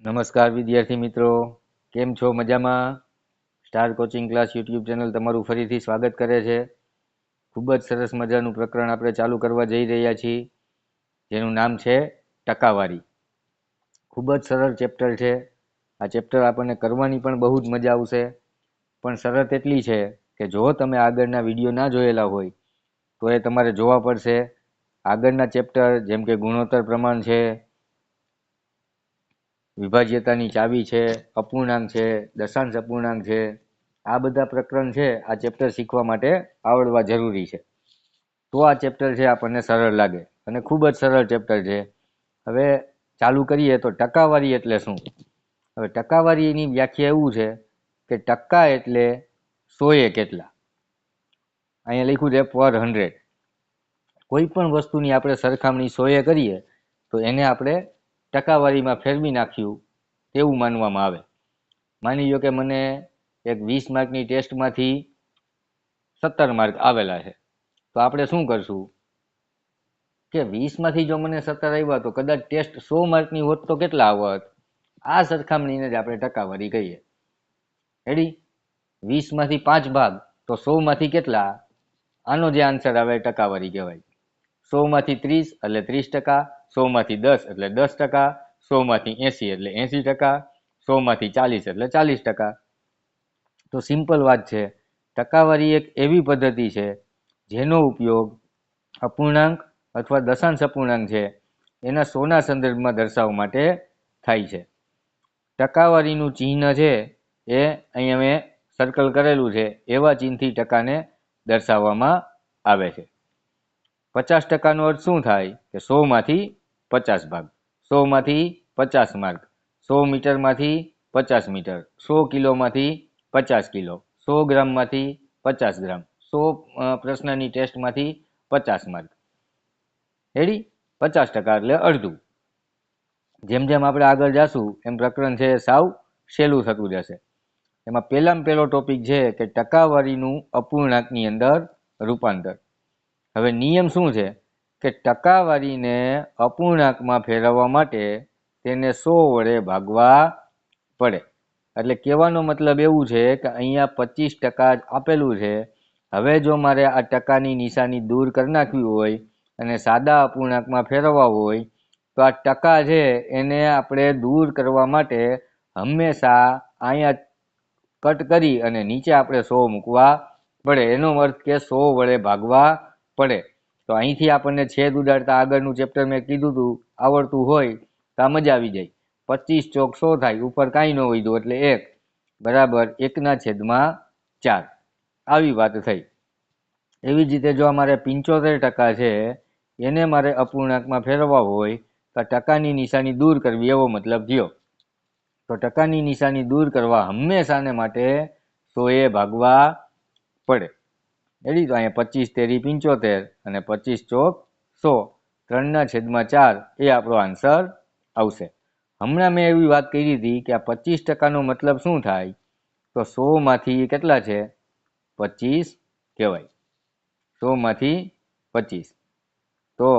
નમસ્કાર વિદ્યાર્થી મિત્રો, કેમ છો? મજામાં? Star coaching class YouTube channel તમારું ફરીથી સ્વાગત કરે છે. ખૂબ જ સરસ મજાનું પ્રકરણ આપણે ચાલુ કરવા જઈ રહ્યા છીએ, જેનું નામ છે ટકાવારી. ખૂબ જ સરળ ચેપ્ટર છે. આ ચેપ્ટર આપણને કરવાની પણ બહુ જ મજા આવશે, પણ શરત એટલી છે કે જો તમે આગળના વિડીયો ના જોયેલા હોય તો એ તમારે જોવા પડશે. આગળના ચેપ્ટર જેમ કે ગુણોત્તર પ્રમાણ છે, વિભાજ્યતાની ચાવી છે, અપૂર્ણાંક છે, દશાંશ અપૂર્ણાંક છે, આ બધા પ્રકરણ છે આ ચેપ્ટર શીખવા માટે આવડવા જરૂરી છે. તો આ ચેપ્ટર છે આપણને સરળ લાગે અને ખૂબ જ સરળ ચેપ્ટર છે. હવે ચાલુ કરીએ તો ટકાવારી એટલે શું? હવે ટકાવારીની વ્યાખ્યા એવું છે કે ટકા એટલે 100 કેટલા. અહીંયા લખ્યું છે પર 100. કોઈ પણ વસ્તુની આપણે સરખામણી 100 કરીએ તો એને આપણે ટકાવારીમાં ફેરવી નાખ્યું તેવું માનવામાં આવે. માની લો કે મને એક 20 માર્કની ટેસ્ટમાંથી 17 માર્ક આવેલા છે, તો આપણે શું કરશું કે 20માંથી જો મને 17 આવ્યા તો કદાચ ટેસ્ટ 100 માર્કની હોત તો કેટલા આવત? આ સરખામણીને જ આપણે ટકાવારી કહીએ. રેડી? 20માંથી 5 ભાગ તો 100માંથી કેટલા? આનો જે આન્સર આવે ટકાવારી કહેવાય. 100માંથી 30 એટલે 30%, 100માંથી 10 એટલે 10%, 100માંથી 80 એટલે 80%, 100માંથી 40 એટલે 40%. તો સિમ્પલ વાત છે. ટકાવારી એક એવી પદ્ધતિ છે જેનો ઉપયોગ અપૂર્ણાંક અથવા દશાંશ અપૂર્ણાંક છે એના 100ના સંદર્ભમાં દર્શાવવા માટે થાય છે. ટકાવારીનું ચિહ્ન છે એ અહીંયા મેં સર્કલ કરેલું છે, એવા ચિહ્નથી ટકાને દર્શાવવામાં આવે છે. 50%નો અર્થ શું થાય કે 100માંથી 50 ભાગ, 100માંથી 50 માર્ક, 100 મીટરમાંથી 50 મીટર, 100 કિલોમાંથી 50 કિલો, 100 ગ્રામમાંથી 50 ગ્રામ, 100 પ્રશ્નની ટેસ્ટમાંથી 50 માર્ક. રેડી? 50% એટલે અડધું. જેમ જેમ આપણે આગળ જાશું એમ પ્રકરણ છે સાવ સહેલું થતું જશે. એમાં પહેલામાં પહેલો ટોપિક છે કે ટકાવારીનું અપૂર્ણાંકની અંદર રૂપાંતર. હવે નિયમ શું છે કે ટકાવારીને અપૂર્ણાંકમાં ફેરવવા માટે તેને 100 વડે ભાગવા પડે. એટલે કહેવાનો મતલબ એવું છે કે અહીંયા 25% આપેલું છે. હવે જો મારે આ ટકાની નિશાની દૂર કરી નાખવી હોય અને સાદા અપૂર્ણાંકમાં ફેરવવા હોય તો આ ટકા છે એને આપણે દૂર કરવા માટે હંમેશા અહીંયા કટ કરી અને નીચે આપણે 100 મૂકવા પડે. એનો અર્થ કે 100 વડે ભાગવા પડે. તો અહીંથી આપણને છેદ ઉડાડતા આગળનું ચેપ્ટર મેં કીધું હતું, આવડતું હોય તો આ મજા આવી જાય. 25 ચોક 100 થાય, ઉપર કાંઈ ન વધ્યું એટલે 1 બરાબર 1/4. આવી વાત થઈ. એવી જ રીતે જો અમારે 75% છે એને મારે અપૂર્ણાંકમાં ફેરવવા હોય તો ટકાની નિશાની દૂર કરવી એવો મતલબ થયો. તો ટકાની નિશાની દૂર કરવા હંમેશાને માટે 100 ભાગવા પડે. રેડી? તો અહીંયા 25 તેરી 75 અને 25 ચોક 100, 3/4 એ આપણો આન્સર આવશે. હમણાં મેં એવી વાત કરી હતી કે આ 25%નો મતલબ શું થાય? તો 100માંથી કેટલા છે? 25 કહેવાય. 100માંથી 25. તો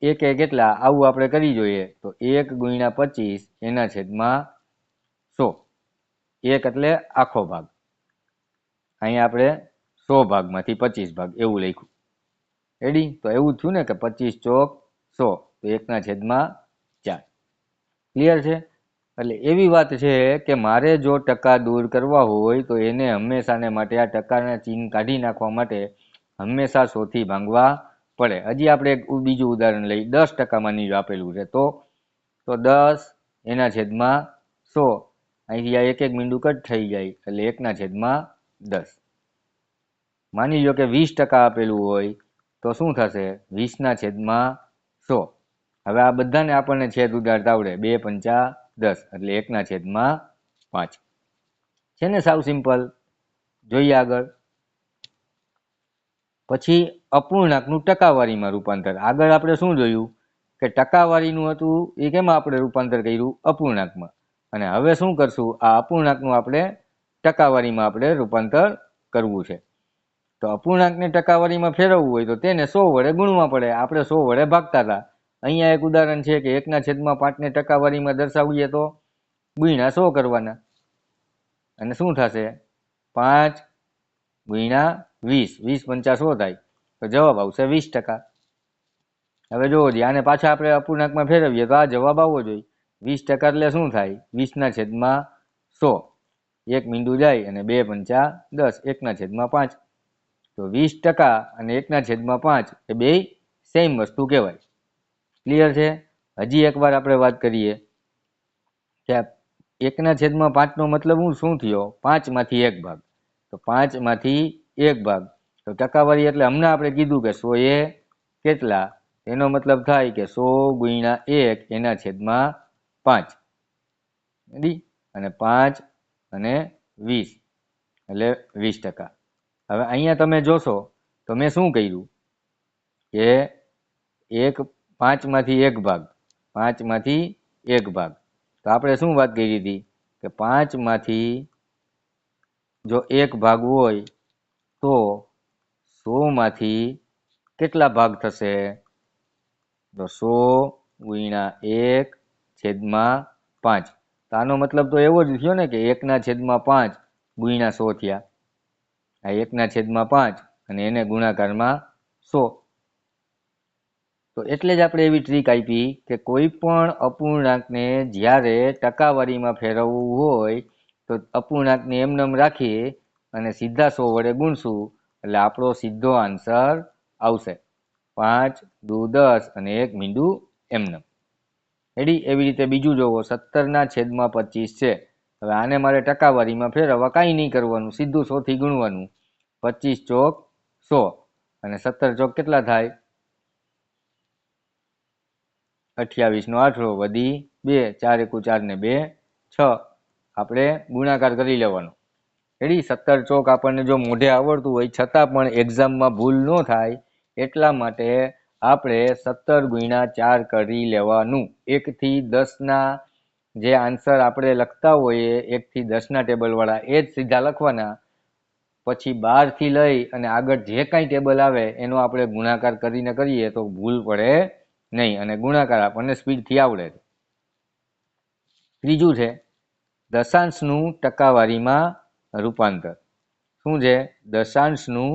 એક કેટલા? આવું આપણે કરી જોઈએ તો 1 × 25 એના છેદમાં 100. 1 એટલે આખો ભાગ. અહીંયા આપણે 100 ભાગમાંથી 25 ભાગ એવું લખ્યું. રેડી? તો એવું થયું ને કે 25 ચોક 100 તો 1/4. ક્લિયર છે? એટલે એવી વાત છે કે મારે જો ટકા દૂર કરવા હોય તો એને હંમેશાને માટે આ ટકાના ચિહ્ન કાઢી નાખવા માટે હંમેશા 100થી ભાંગવા પડે. હજી આપણે એક બીજું ઉદાહરણ લઈ. 10% માની આપેલું છે તો 10 એના છેદમાં 100. અહીંથી આ એક એક મીંડું કટ થઈ જાય એટલે 1/10. માની લો કે 20% આપેલું હોય તો શું થશે? 20/100. હવે આ બધાને આપણને છેદ ઉડાડતા આવડે. 2 × 5 = 10 એટલે 1/5 છે ને? સાવ સિમ્પલ. જોઈએ આગળ. પછી અપૂર્ણાંકનું ટકાવારીમાં રૂપાંતર. આગળ આપણે શું જોયું કે ટકાવારીનું હતું એ કેમાં આપણે રૂપાંતર કર્યું? અપૂર્ણાંકમાં. અને હવે શું કરશું? આ અપૂર્ણાંકનું આપણે ટકાવારીમાં આપણે રૂપાંતર કરવું છે. તો અપૂર્ણાંકને ટકાવારીમાં ફેરવવું હોય તો તેને 100 વડે ગુણવા પડે. આપણે 100 વડે ભાગતા હતા અહીંયા એક ઉદાહરણ છે કે 1/5 ટકાવારીમાં દર્શાવીએ તો ગુણ્યા 100 કરવાના, અને શું થશે? 5 ગુણ્યા 20, 20 પંચા 100 થાય, તો જવાબ આવશે 20%. હવે જોવો જોઈએ, આને પાછા આપણે અપૂર્ણાંકમાં ફેરવીએ તો આ જવાબ આવવો જોઈએ. 20% એટલે શું થાય? 20/100. 1 મીંડું જાય અને 2 પંચા 10, 1/5. તો 20% અને 1/5 એ બે સેમ વસ્તુ કહેવાય. ક્લિયર છે? હજી એકવાર આપણે વાત કરીએ કે 1/5 નો મતલબ શું થયો? 5 માંથી 1 ભાગ. તો 5 માંથી 1 ભાગ, તો ટકાવારી એટલે હમણાં આપણે કીધું કે 100 એ કેટલા? એનો મતલબ થાય કે 100 ગુણ્યા 1 એના છેદમાં 5. અને 5 અને 20 એટલે 20%. હવે અહીંયા તમે જોશો તો મેં શું કર્યું કે 5 માંથી 1 ભાગ, 5 માંથી 1 ભાગ. તો આપણે શું વાત કરી હતી કે 5 માંથી જો 1 ભાગ હોય તો 100 માંથી કેટલા ભાગ થશે? તો 100 ગુણ્યા 1 છેદમાં 5. તો આનો મતલબ તો એવો જ થયો ને કે 1/5 ગુણ્યા 100 થયા. આ 1/5 અને એને ગુણાકારમાં 100. તો એટલે જ આપણે એવી ટ્રીક આપી કે કોઈ પણ અપૂર્ણાંકને જ્યારે ટકાવારીમાં ફેરવવું હોય તો અપૂર્ણાંકને એમનેમ રાખી અને સીધા 100 વડે ગુણશું એટલે આપણો સીધો આન્સર આવશે. 5 દુ 10 અને 1 મીંડું એમનેમ. એવી રીતે બીજું જોવો, 17/25 છે. હવે આને મારે ટકાવારીમાં ફેરવવા કાંઈ નહીં કરવાનું, સીધું 100 થી ગુણવાનું. 25 ચોક 100 અને 17 ચોક કેટલા થાય? 28 નો 8 વધી 2, 4 એકુ 4 ને 2 6. આપણે ગુણાકાર કરી લેવાનો. 17 ચોક આપણને જો મોઢે આવડતું હોય છતાં પણ એક્ઝામમાં ભૂલ ન થાય એટલા માટે આપણે 17 ગુણ્યા 4 કરી લેવાનું. 1 થી 10ના જે આન્સર આપણે લખતા હોઈએ 1 થી 10ના ટેબલ વાળા એ જ સીધા લખવાના. પછી 12 થી લઈ અને આગળ જે કાંઈ ટેબલ આવે એનો આપણે ગુણાકાર કરીને કરીએ તો ભૂલ પડે નહીં, અને ગુણાકાર આપણને સ્પીડથી આવડે. ત્રીજું છે દશાંશનું ટકાવારીમાં રૂપાંતર. શું છે? દશાંશનું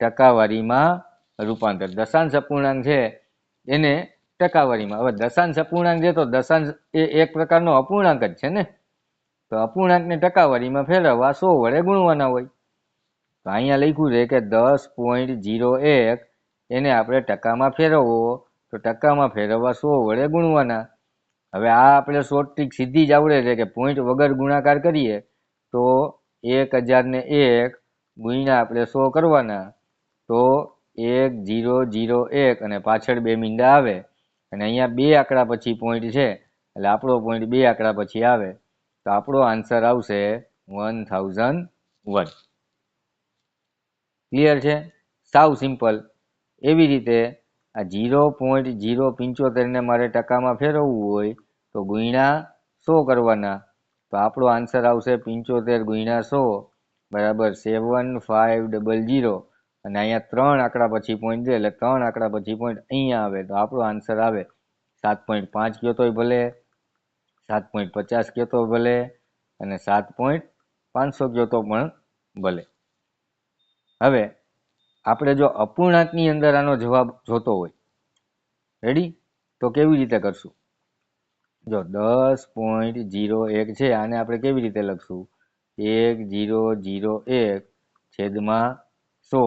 ટકાવારીમાં રૂપાંતર. દશાંશ અપૂર્ણાંક છે એને ટકાવારીમાં. હવે દશાંશ અપૂર્ણાંક છે તો દશાંશ એ એક પ્રકારનો અપૂર્ણાંક જ છે ને. તો અપૂર્ણાંકને ટકાવારીમાં ફેરવવા 100 વડે ગુણવાના હોય. તો અહીંયા લખ્યું છે કે 10.01 એને આપણે ટકામાં ફેરવવો, તો ટકામાં ફેરવવા 100 વડે ગુણવાના. હવે આ આપણે શોર્ટ ટ્રીક સીધી જ આવડે છે કે પોઈન્ટ વગર ગુણાકાર કરીએ તો 1001 ગુણ્યા આપણે 100 કરવાના, તો 1001 અને પાછળ 2 મીંડા આવે અને અહીંયા 2 આંકડા પછી પોઈન્ટ છે એટલે આપણો પોઈન્ટ 2 આંકડા પછી આવે, તો આપણો આન્સર આવશે 1001. ક્લિયર છે? સાવ સિમ્પલ. એવી રીતે આ 0.075 ને મારે ટકામાં ફેરવવું હોય તો ગુણ્યા 100 કરવાના, તો આપણો આન્સર આવશે 75 ગુણ્યા 100 બરાબર 7500. અને અહીંયા 3 આંકડા પછી પોઈન્ટ છે એટલે 3 આંકડા પછી પોઈન્ટ અહીંયા આવે તો આપણો આન્સર આવે 7.5 કયો તોય ભલે, 7.50 કયો તો ભલે, અને 7.500 કયો તો પણ ભલે. હવે આપણે જો અપૂર્ણાંકની અંદર આનો જવાબ જોતો હોય, રેડી, તો કેવી રીતે કરશું? જો 10.01 છે આને આપણે કેવી રીતે લખશું? 1001 છેદમાં 100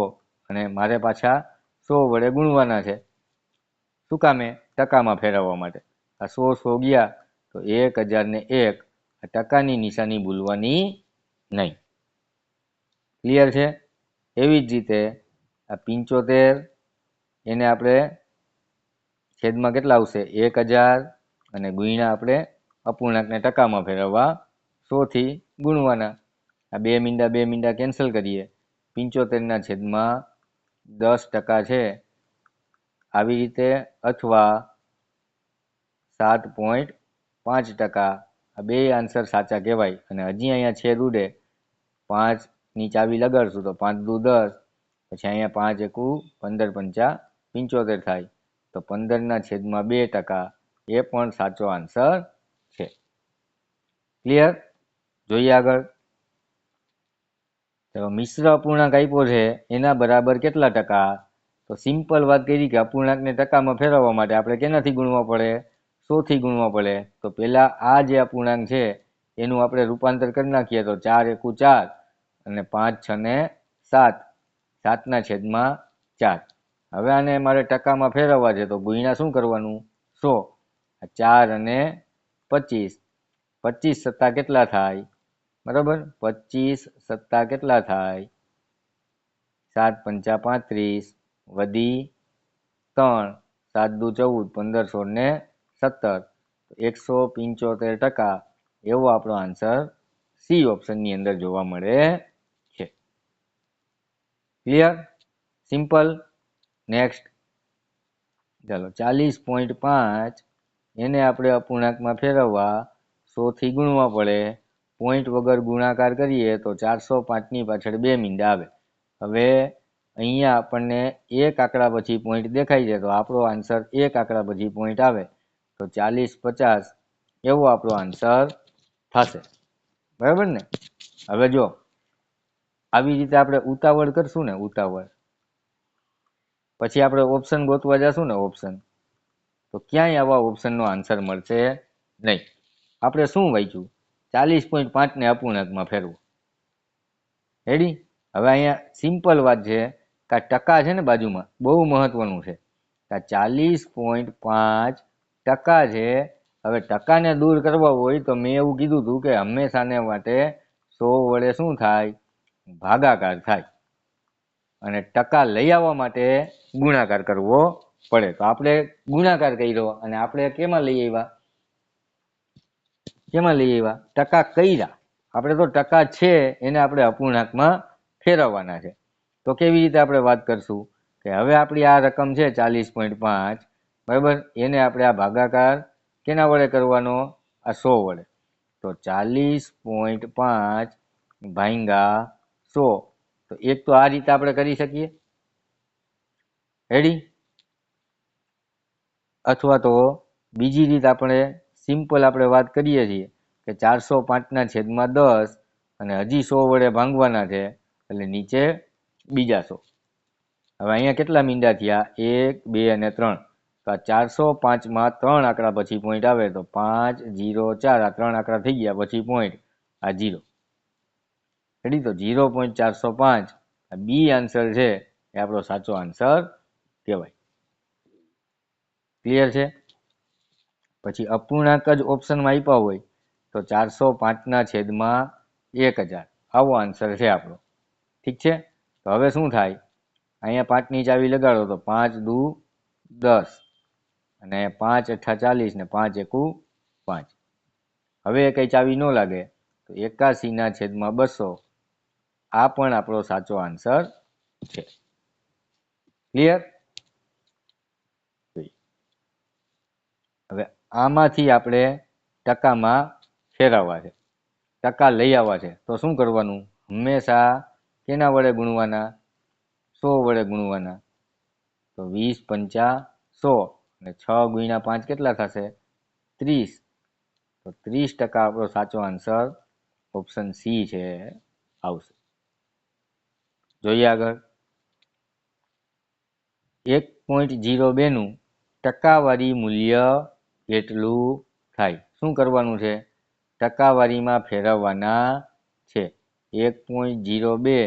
અને મારે પાછા 100 વડે ગુણવાના છે. શું કામે? ટકામાં ફેરવવા માટે. આ 100 ગયા તો 1001. આ ટકાની નિશાની ભૂલવાની નહીં. ક્લિયર છે? એવી જ રીતે આ 75 એને આપણે છેદમાં કેટલા આવશે? 1000 અને ગુણ્યા આપણે અપૂર્ણાંકને ટકામાં ફેરવવા 100 થી ગુણવાના. આ 2 મીંડા કેન્સલ કરીએ. 75ના છેદમાં 10% છે આવી રીતે, અથવા 7.5%. આ બે આન્સર સાચા કહેવાય. અને હજી અહીંયા છેદ ઉડે, 5ની ચાવી લગાડશું તો 5 દુ 10, પછી અહીંયા 5 એકુ 15 પંચા 75 થાય, તો તો 15/2%, એ પણ સાચો આન્સર છે. ક્લિયર? જોઈએ આગળ. તો મિશ્ર અપૂર્ણાંક આપ્યો છે, એના બરાબર કેટલા ટકા? તો સિમ્પલ વાત કરી કે અપૂર્ણાંકને ટકામાં ફેરવવા માટે આપણે કેનાથી ગુણવા પડે? 100 થી ગુણવા પડે. તો પહેલા આ જે અપૂર્ણાંક છે એનું આપણે રૂપાંતર કરી નાખીએ તો 4 એકુ 4 અને 5 6 ને 7, 7/4. હવે આને મારે ટકામાં ફેરવવા છે તો ગુણ્યા શું કરવાનું? 100. 4 અને 25, 25 સત્તા કેટલા થાય? બરાબર, 25 સત્તા કેટલા થાય? 7 પંચા 35 વધી 3, 7 દુ 14, 15 ને 17, 175%, એવો આપણો આન્સર સી ઓપ્શનની અંદર જોવા મળે છે. ક્લિયર? સિમ્પલ. નેક્સ્ટ. ચાલો, 40.5 એને આપણે અપૂર્ણાંકમાં ફેરવવા 100 થી ગુણવા પડે. પોઈન્ટ વગર ગુણાકાર કરીએ તો 405ની પાછળ 2 મીંડા આવે. હવે અહીંયા આપણને એક આંકડા પછી પોઈન્ટ દેખાય છે તો આપણો આન્સર એક આંકડા પછી પોઈન્ટ આવે તો 40/50, એવો આપણો આન્સર થશે. બરાબર ને? હવે જો આવી રીતે આપણે ઉતાવળ કરશું ને, ઉતાવળ, પછી આપણે ઓપ્શન ગોતવા જશું ને, ઓપ્શન, તો ક્યાંય આવા ઓપ્શનનો આન્સર મળશે નહીં. આપણે શું વાંચ્યું? 40.5 ને અપૂર્ણાંકમાં ફેરવું. રેડી? હવે અહીંયા સિમ્પલ વાત છે કે આ ટકા છે ને બાજુમાં, બહુ મહત્વનું છે. આ 40.5% છે. હવે ટકાને દૂર કરવા હોય તો મેં એવું કીધું હતું કે હંમેશાને માટે 100 વડે શું થાય? ભાગાકાર થાય. અને ટકા લઈ આવવા માટે ગુણાકાર કરવો પડે. તો આપણે ગુણાકાર કર્યો અને આપણે કેમાં લઈ આવ્યા? કેમાં લઈ આવ્યા? ટકા કર્યા. આપણે તો ટકા છે એને આપણે અપૂર્ણાંકમાં ફેરવવાના છે. તો કેવી રીતે આપણે વાત કરશું કે હવે આપણી આ રકમ છે 40.5, બરાબર, એને આપણે આ ભાગાકાર કેના વડે કરવાનો? આ 100 વડે. તો 40.5 ભાગ્યા 100. તો એક તો આ રીતે આપણે કરી શકીએ. રેડી? અથવા તો બીજી રીત આપણે સિમ્પલ આપણે વાત કરીએ છીએ કે 405/10 અને હજી 100 વડે ભાંગવાના છે એટલે નીચે બીજા 100. હવે અહીંયા કેટલા મીંડા થયા? 1 2 અને 3. તો આ 405માં 3 આંકડા પછી પોઈન્ટ આવે તો 5 0 4, આ 3 આંકડા થઈ ગયા પછી પોઈન્ટ આ 0. રેડી? તો 0.405 આ બી આન્સર છે એ આપણો સાચો આન્સર કહેવાય. ક્લિયર છે? પછી અપૂર્ણાંક જ ઓપ્શનમાં આપ્યા હોય તો 405/1000, આવો આન્સર છે આપણો. ઠીક છે? તો હવે શું થાય? અહીંયા 5ની ચાવી લગાડો તો 5 દુ 10 અને 5 8 40 ને 5 એકુ 5. હવે કઈ ચાવી ન લાગે તો 81/200, આ પણ આપણો સાચો આન્સર છે. ક્લિયર? હવે આમાંથી આપણે ટકામાં ફેરવવા છે, ટકા લઈ આવવા છે. તો શું કરવાનું? હંમેશા કેના વડે ગુણવાના? 100 વડે ગુણવાના. તો 20 પંચા 100 અને 6 ગુણ્યા 5 કેટલા થશે? 30. તો 30% આપણો સાચો આન્સર ઓપ્શન સી છે આવશે. જોઈએ આગળ. 1.02 નું ટકાવારી મૂલ્ય કેટલું થાય? શું કરવાનું છે? ટકાવારીમાં ફેરવવાના છે. 1.02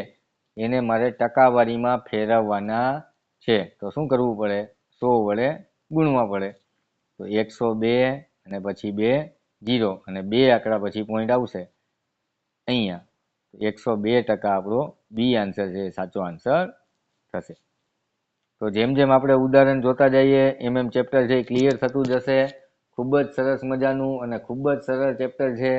એને મારે ટકાવારીમાં ફેરવવાના છે. તો શું કરવું પડે? 100 વડે ગુણવા પડે. તો 102 અને પછી 2 0 અને 2 આંકડા પછી પોઈન્ટ આવશે અહીંયા. 102% આપણો બી આન્સર છે, સાચો આન્સર થશે. તો જેમ જેમ આપણે ઉદાહરણ જોતા જઈએ એમ એમ ચેપ્ટર છે ક્લિયર થતું જશે. ખૂબ જ સરસ મજાનું અને ખૂબ જ સરળ ચેપ્ટર છે.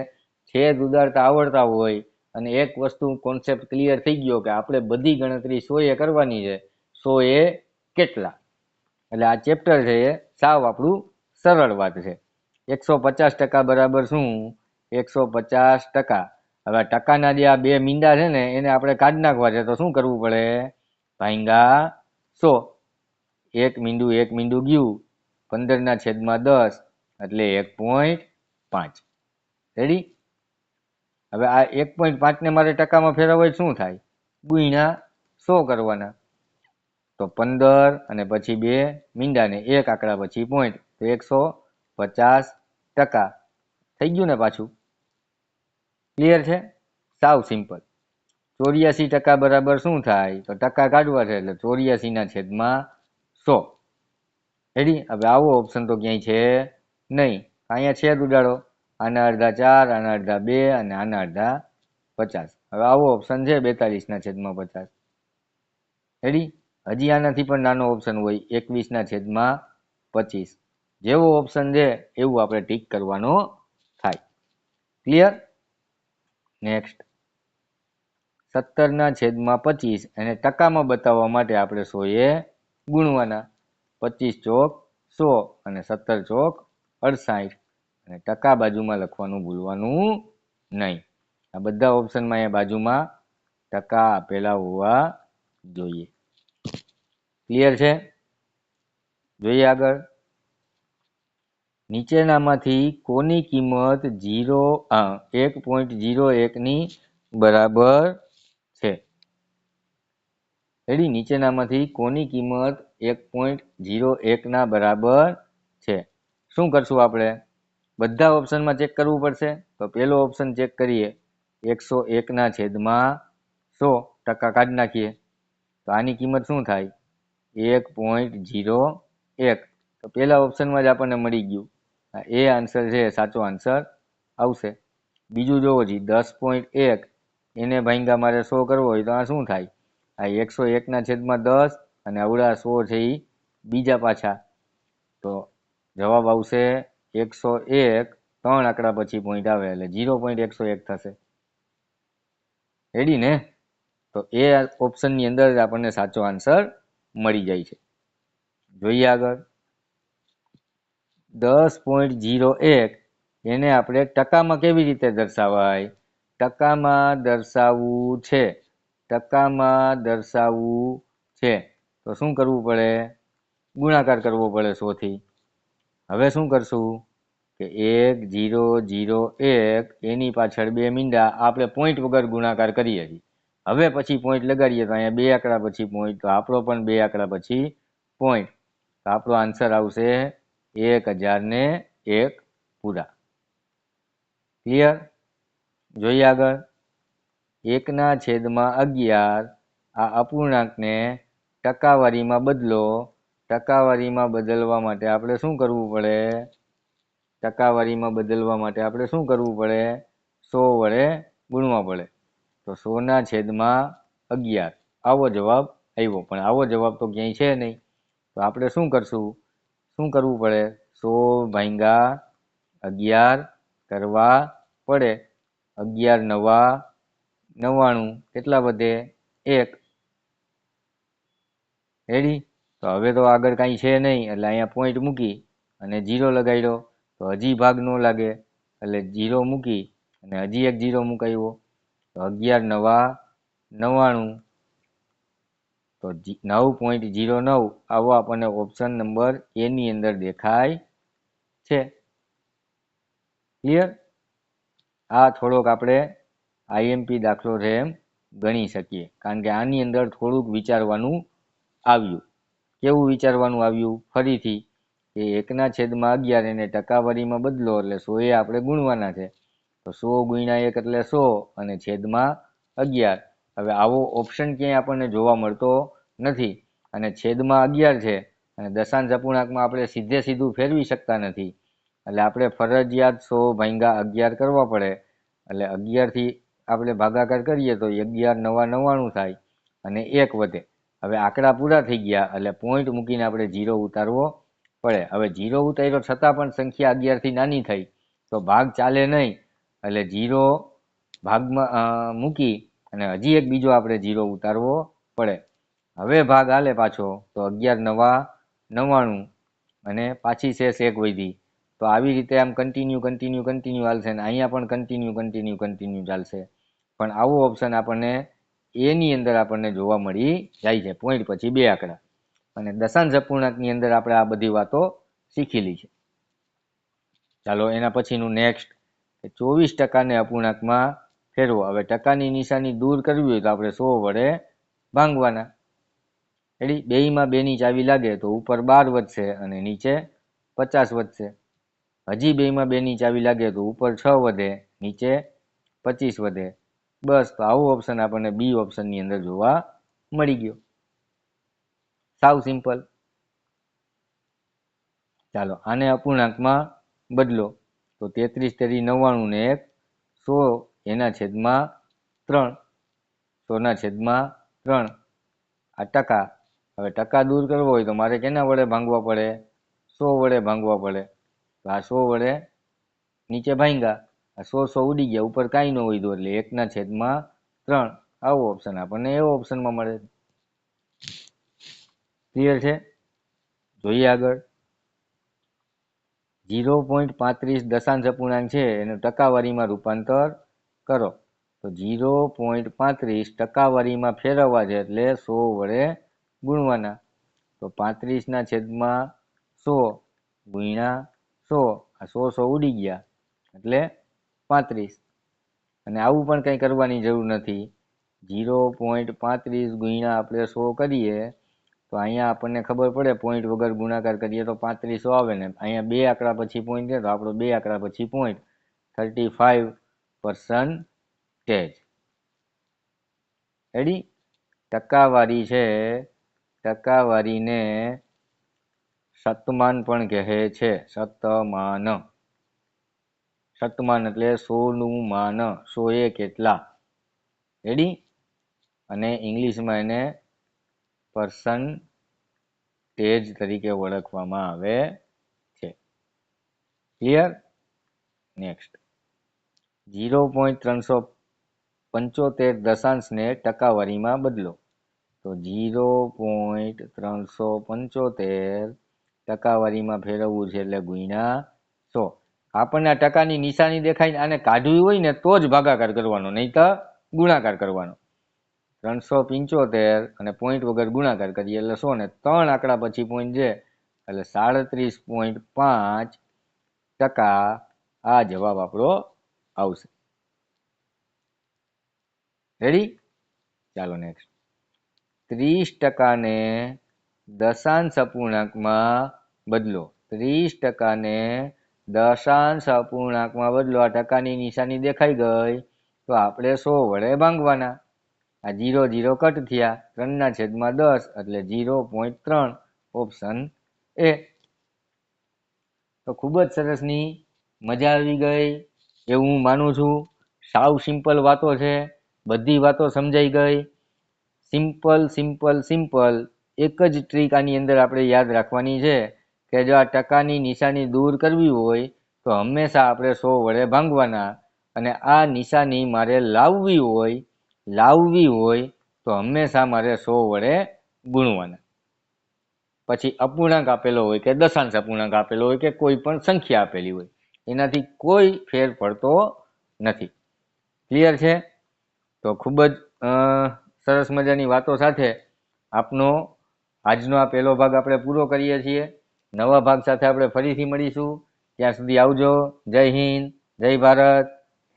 છેદ ઉદારતા આવડતા હોય અને એક વસ્તુ કોન્સેપ્ટ ક્લિયર થઈ ગયો કે આપણે બધી ગણતરી 100 કરવાની છે. 100 કેટલા? એટલે આ ચેપ્ટર છે એ સાવ આપણું સરળ વાત છે. 150% બરાબર શું? 150%. હવે ટકાના જે આ બે મીંડા છે ને એને આપણે કાઢી નાખવા છે તો શું કરવું પડે? ભાંગા 100. એક મીંડું ગયું 15/10 એટલે 1.5. રેડી? હવે આ 1.5 ને મારે ટકામાં ફેરવવા શું થાય? ગુણ્યા 100 કરવાના. તો 15 અને પછી 2 મીંડાને 1 આંકડા પછી પોઈન્ટ, તો 150% થઈ ગયું ને પાછું? ક્લિયર છે? સાવ સિમ્પલ. 84% બરાબર શું થાય? તો ટકા કાઢવા છે એટલે 84/100. રેડી? હવે આવો ઓપ્શન તો ક્યાંય છે નહીં. અહીંયા છેદ ઉડાડો, આના અડધા 4, આના અડધા 2 અને આના અડધા 50. હવે આવો ઓપ્શન છે 42/50. રેડી? હજી આનાથી પણ નાનો ઓપ્શન હોય 21/25. જેવો ઓપ્શન છે એવું આપણે ટીક કરવાનો થાય. ક્લિયર? નેક્સ્ટ 17/25 અને ટકામાં બતાવવા માટે આપણે 100 એ ગુણવાના. 25 ચોક 100 અને 17 ચોક 68 અને ટકા બાજુમાં લખવાનું ભૂલવાનું નહીં. આ બધા ઓપ્શનમાં અહીંયા બાજુમાં ટકા આપેલા હોવા જોઈએ. ક્લિયર છે? જોઈએ આગળ. નીચેનામાંથી કોની કિંમત 1.01 ની બરાબર છે? રેડી? નીચેનામાંથી કોની કિંમત 1.01 ના બરાબર છે? શું કરશું આપણે? બધા ઓપ્શનમાં ચેક કરવું પડશે. તો પહેલો ઓપ્શન ચેક કરીએ, 101/100 ટકા કાઢી નાખીએ. તો આની કિંમત શું થાય? 1.01. તો પહેલા ઓપ્શનમાં જ આપણને મળી ગયું. એ આન્સર છે, સાચો આન્સર આવશે. બીજું જોવો જી, 10.1 એને ભાંગા મારે 100 કરવો હોય તો આ શું થાય? આ 101/10 અને અવડા 100 છે એ બીજા પાછા. તો જવાબ આવશે 101. 3 આંકડા પછી પોઈન્ટ આવે એટલે 0.101 થશે. રેડી ને? તો એ ઓપ્શનની અંદર જ આપણને સાચો આન્સર મળી જાય છે. જોઈએ આગળ. 10.01 એને આપણે ટકામાં કેવી રીતે દર્શાવાય? ટકામાં દર્શાવવું છે. ટકામાં દર્શાવવું છે તો શું કરવું પડે? ગુણાકાર કરવો પડે 100 થી. હવે શું કરશું કે 1001 એની પાછળ 2 મીંડા આપણે પોઈન્ટ વગર ગુણાકાર કરીએ છીએ. હવે પછી પોઈન્ટ લગાડીએ તો અહીંયા 2 આંકડા પછી પોઈન્ટ, તો આપણો પણ 2 આંકડા પછી પોઈન્ટ. તો આપણો આન્સર આવશે 1001 પૂરા. ક્લિયર? જોઈએ આગળ. 1/11 આ અપૂર્ણાંકને ટકાવારીમાં બદલો. ટકાવારીમાં બદલવા માટે આપણે શું કરવું પડે? ટકાવારીમાં બદલવા માટે આપણે શું કરવું પડે? 100 વડે ગુણવા પડે. તો 100/11 આવો જવાબ આવ્યો. પણ આવો જવાબ તો ક્યાંય છે નહીં. તો આપણે શું કરશું? શું કરવું પડે? 100/11 કરવા પડે. 11 નવા 99. કેટલા વધે? 1. રેડી? તો હવે તો આગળ કાંઈ છે નહીં એટલે અહીંયા પોઈન્ટ મૂકી અને 0 લગાડ્યો તો હજી ભાગ ન લાગે એટલે 0 મૂકી અને હજી એક 0 મુકાયો તો 11 નવા 99. તો 9.09 આવો આપણને ઓપ્શન નંબર એ ની અંદર દેખાય છે. ક્લિયર? આ થોડોક આપણે આઈએમપી દાખલો છે એમ ગણી શકીએ. કારણ કે આની અંદર થોડુંક વિચારવાનું આવ્યું. કેવું વિચારવાનું આવ્યું? ફરીથી કે 1/11 એને ટકાવારીમાં બદલો એટલે 100 એ આપણે ગુણવાના છે. તો 100 ગુણ્યા 1 એટલે 100 અને છેદમાં 11. હવે આવો ઓપ્શન ક્યાંય આપણને જોવા મળતો નથી. અને છેદમાં 11 છે અને દશાંશ અપૂર્ણાંકમાં આપણે સીધું ફેરવી શકતા નથી. એટલે આપણે ફરજિયાત 100/11 કરવા પડે. એટલે 11 થી આપણે ભાગાકાર કરીએ તો 11 નવા 99 થાય અને 1 વધે. હવે આંકડા પૂરા થઈ ગયા એટલે પોઈન્ટ મૂકીને આપણે 0 ઉતારવો પડે. હવે 0 ઉતાર્યો છતાં પણ સંખ્યા 11 થી નાની થઈ તો ભાગ ચાલે નહીં. એટલે 0 ભાગમાં મૂકી અને હજી એક બીજો આપણે 0 ઉતારવો પડે. હવે ભાગ હાલે પાછો તો 11 નવા 99 અને પાછી શેષ 1 વધી. તો આવી રીતે આમ કન્ટિન્યુ ચાલશે ને અહીંયા પણ કન્ટિન્યુ ચાલશે. પણ આવો ઓપ્શન આપણને એની અંદર આપણને જોવા મળી જાય છે. પોઈન્ટ પછી 2 આંકડા. અને દશાંશ અપૂર્ણાંકની અંદર આપણે આ બધી વાતો શીખેલી છે. ચાલો એના પછીનું નેક્સ્ટ, 24% અપૂર્ણાંકમાં ફેરવો. હવે ટકાની નિશાની દૂર કરવી હોય તો આપણે 100 વડે ભાંગવાના. રેડી? બેયમાં 2ની ચાવી લાગે તો ઉપર 12 વધશે અને નીચે 50 વધશે. હજી બેયમાં 2ની ચાવી લાગે તો ઉપર 6 વધે, નીચે 25 વધે. બસ, તો આવો ઓપ્શન આપણને બી ઓપ્શનની અંદર જોવા મળી ગયો. સાવ સિમ્પલ. ચાલો આને અપૂર્ણાંકમાં બદલો તો 33 તેરી 99 ને 1 100 એના છેદમાં 3, 100/3 આ ટકા. હવે ટકા દૂર કરવો હોય તો મારે કેના વડે ભાંગવા પડે? 100 વડે ભાંગવા પડે. તો આ 100 વડે નીચે ભાંગ્યા, આ 100 ઉડી ગયા, ઉપર કાંઈ ન હોય તો એટલે 1/3. આવો ઓપ્શન આપણને એવો ઓપ્શનમાં મળે. ક્લિયર છે? જોઈએ આગળ. 0.35 દશાંશ અપૂર્ણાંક છે એનું ટકાવારીમાં રૂપાંતર કરો. તો 0.35 ટકાવારીમાં ફેરવવા છે એટલે 100 વડે ગુણવાના. તો 35/100 ગુણ્યા 100, આ 100 ઉડી ગયા એટલે 35. અને આવું પણ કંઈ કરવાની જરૂર નથી. 0.35 ગુણ્યા આપણે 100 કરીએ તો અહીંયા આપણને ખબર પડે, પોઈન્ટ વગર ગુણાકાર કરીએ તો 3500 આવે ને. અહીંયા 2 આંકડા પછી પોઈન્ટ છે તો આપણો 2 આંકડા પછી પોઈન્ટ, 35%. રેડી? ટકાવારી છે, ટકાવારીને શતમાન પણ કહે છે. શતમાન. શતમાન એટલે 100નું માન. 100 કેટલા? રેડી? અને ઇંગ્લિશમાં એને પર્સન્ટેજ તરીકે ઓળખવામાં આવે છે. ક્લિયર? નેક્સ્ટ, 0.375 દશાંશને ટકાવારીમાં બદલો. તો 0.375 ટકાવારીમાં ફેરવવું છે એટલે ગુણ્યા 100. આપણને આ ટકાની નિશાની દેખાય, આને કાઢવી હોય ને તો જ ભાગાકાર કરવાનો, નહીં તો ગુણાકાર કરવાનો. 375 અને પોઈન્ટ વગર ગુણાકાર કરીએ એટલે 100 ને 3 આંકડા પછી પોઈન્ટ છે એટલે 37.5% આ જવાબ આપણો આવશે. રેડી? ચાલો નેક્સ્ટ, 30%ને દશાંશ અપૂર્ણાંકમાં બદલો. 30%ને દશાંશ અપૂર્ણાંકમાં બદલો. આ ટકાની નિશાની દેખાઈ ગઈ તો આપણે 100 વડે ભાંગવાના. આ 0 0 કટ થયા, 3/10 એટલે 0.3, ઓપ્શન એ. તો ખૂબ જ સરસની મજા આવી ગઈ એવું હું માનું છું. સાવ સિમ્પલ વાતો છે, બધી વાતો સમજાઈ ગઈ. Simple simple simple. એક જ ટ્રીક આની અંદર આપણે યાદ રાખવાની છે કે જો આ ટકાની નિશાની દૂર કરવી હોય તો હંમેશા આપણે 100 વડે ભાંગવાના. અને આ નિશાની મારે લાવવી હોય તો હંમેશા મારે 100 વડે ગુણવાના. પછી અપૂર્ણાંક આપેલો હોય કે દશાંશ અપૂર્ણાંક આપેલો હોય કે કોઈ પણ સંખ્યા આપેલી હોય, એનાથી કોઈ ફેર પડતો નથી. ક્લિયર છે? તો ખૂબ જ સરસ મજાની વાતો સાથે આપનો આજનો આ પહેલો ભાગ આપણે પૂરો કરીએ છીએ. નવા ભાગ સાથે આપણે ફરીથી મળીશું. ત્યાં સુધી આવજો. જય હિન્દ, જય Bharat.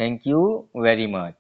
Thank you very much.